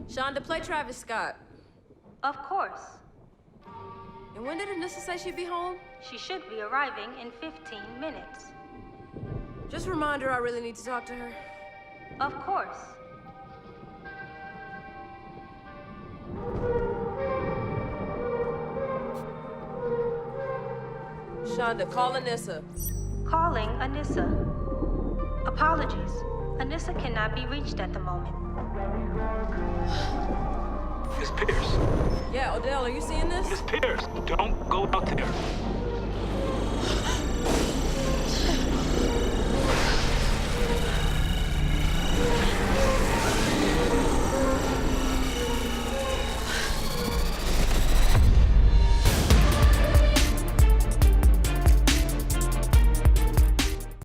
Shonda, play Travis Scott. Of course. And when did Anissa say she'd be home? She should be arriving in 15 minutes. Just remind her I really need to talk to her. Of course. Shonda, call Anissa. Calling Anissa. Apologies. Anissa cannot be reached at the moment. Miss Pierce. Yeah, Odell, are you seeing this? Miss Pierce, don't go out there.